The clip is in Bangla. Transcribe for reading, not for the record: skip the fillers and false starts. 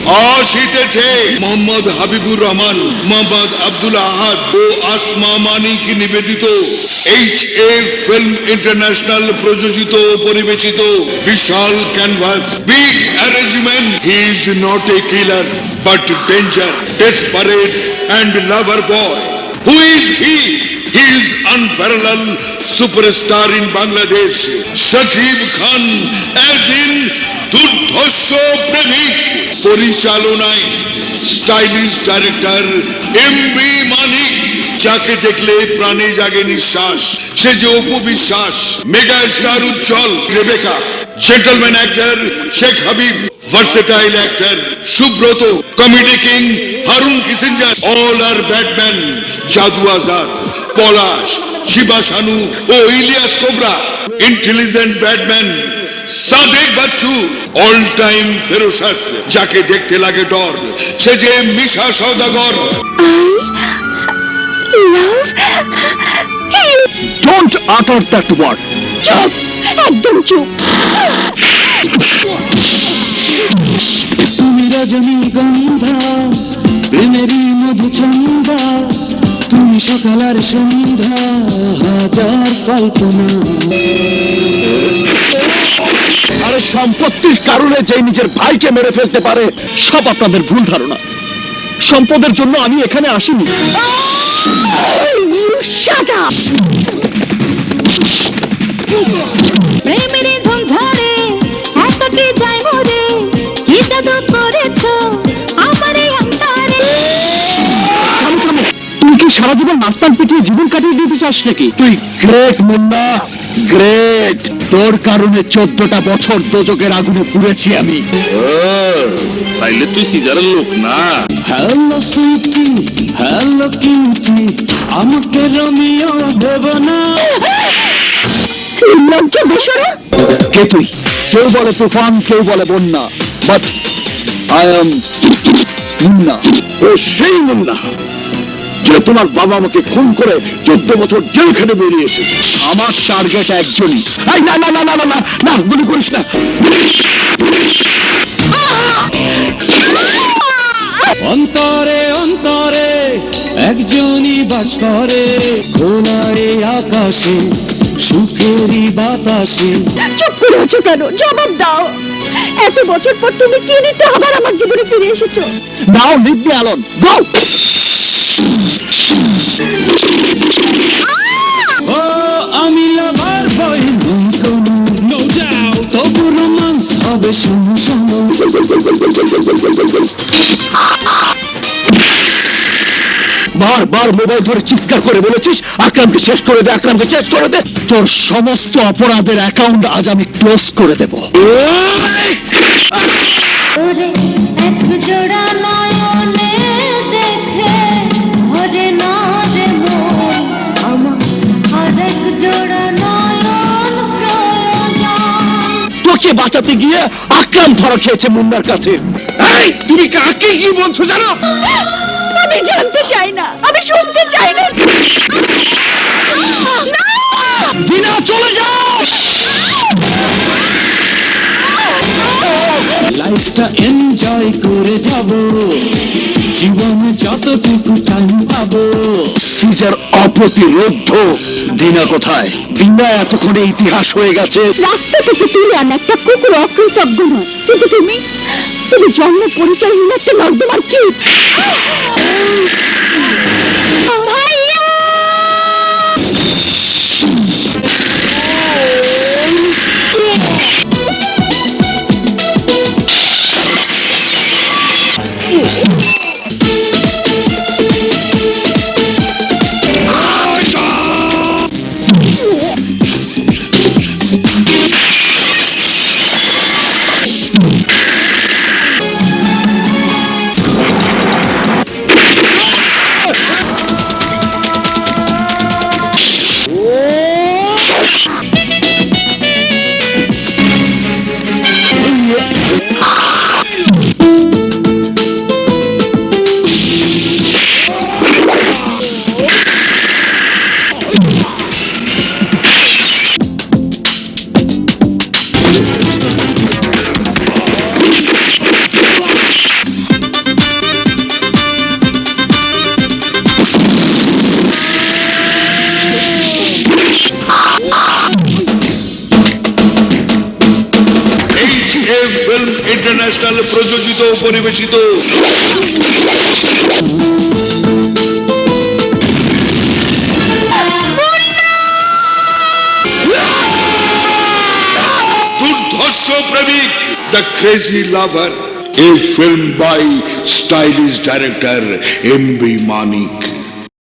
আসিতেছে মোহাম্মদ হাবিবুর রহমান, মোহাম্মদ আব্দুল আহাদ ও আসমা মানিক নিবেদিত HA ফিল্ম ইন্টারন্যাশনাল প্রযোজিত পরিবেশিত বিশাল canvas big arrangement he is not a killer but danger desperate and lover boy. Who is he? He is unparalleled superstar in Bangladesh, Shakib Khan, as in দুর্ধর্ষ প্রেমিক। পরিচালনায় স্টাইলিশ ডাইরেক্টর MB মানিক, যাকে দেখলে প্রাণে জাগে নিঃশ্বাস, সে যে Apu Biswas, mega star Ujjwal, Rebecca, gentleman actor Sheikh Habib, versatile actor Subrata, comedy king Harun Kissinger, all are batman Jadu Azad, Palash, Shiba Shanu ও Ilias Cobra, intelligent batman Sadek Bachchu, all time ferocious, যাকে দেখতে লাগে ডর, সে যে মিশা সওদাগর। Don't utter that word. চুপ, একদম চুপ। তুমি রজনীগন্ধা, প্রেমেরই মধুচন্দ্রা, তুমি সকাল আর সন্ধ্যা, হাজার কল্পনা। আরে সম্পত্তির কারণে যে নিজের ভাইকে মেরে ফেলতে পারে, সব আপনাদের ভুল ধারণা। সম্পদের জন্য আমি এখানে আসিনি। Shut up! প্রেমের ধুম ঝরে এত কি যাই মরে, কি জাদু করেছো আমার এই অন্তরে। তুই কি সারা জীবন নাস্তান পিটিয়ে জীবন কাটিয়ে দিতে চাস নাকি? তুই গ্রেট মুন্না, গ্রেট। তোর কারণে 14টা বছর দোজকের আগুনে পুড়েছি আমি। তাইলে তুই সিজারের লোক না? হ্যালো সুইটি, হ্যালো কিউটি, আমাকে রোমিও দেব না। লজ্জা বেশরা। কে তুই? কেউ বলে তুফান, কেউ বলে বন্যা, বাট আই এম মুন্না। ও সেই মুন্না যে তোমার বাবা আমাকে খুন করে 14 বছর জেলখানে বেরিয়ে এসেছে। আমার টার্গেট একজনই। না না না না না না না, গুলি করিস না। অন্তরে অন্তরে একজনই বাস করে, খোলা এই আকাশে, সুখেরই বাতাসে। চুপ করে আছো কেন? জবাব দাও। এত বছর পর তুমি কি নিতে আবার আমার জীবনে ফিরে এসেছো? নাও লিভ মি অ্যালোন, গো। ও আমি লাভার বয় নই কোনো, নো ডাউট, তবু রোমান্স হবে শোনো শোনো। বারবার মোবাইল ধরে চিৎকার করে বলেছিস আকরামকে শেষ করে দে, আকরামকে শেষ করে দে। তোর সমস্ত অপরাধের অ্যাকাউন্ট আজ আমি ক্লোজ করে দেব। ওরে এক জোড়া নয়নে দেখে ভরে না রে মন, আমার আরেক জোড়া নয়ন প্রয়োজন। তোকে বাঁচাতে গিয়ে আকরাম ধরা খেয়েছে মুন্নার কাছে। এই তুমি কাকে কি বলছো জানো? আমি জানতে চাই না, আমি শুনতে চাই না। দিনা চলে যাও। লাইফটা এনজয় করে যাব, জীবনে যতটুকু টাইম পাবো। সিজার অপ্রতিরোধ্য। দিনা কোথায়? দিনা এতক্ষণে ইতিহাস হয়ে গেছে। রাস্তা থেকে তুলে আন একটা কুকুর অকৃতজ্ঞ নয়, কিন্তু তুমি তুমি জন্ম পরিচয়হীন একটা নর্দমার কীট। ভাইয়া! প্রযোজিত ও পরিবেশিত দুর্ধর্ষ প্রেমিক, the crazy lover, a film by stylish director M.B. Manik.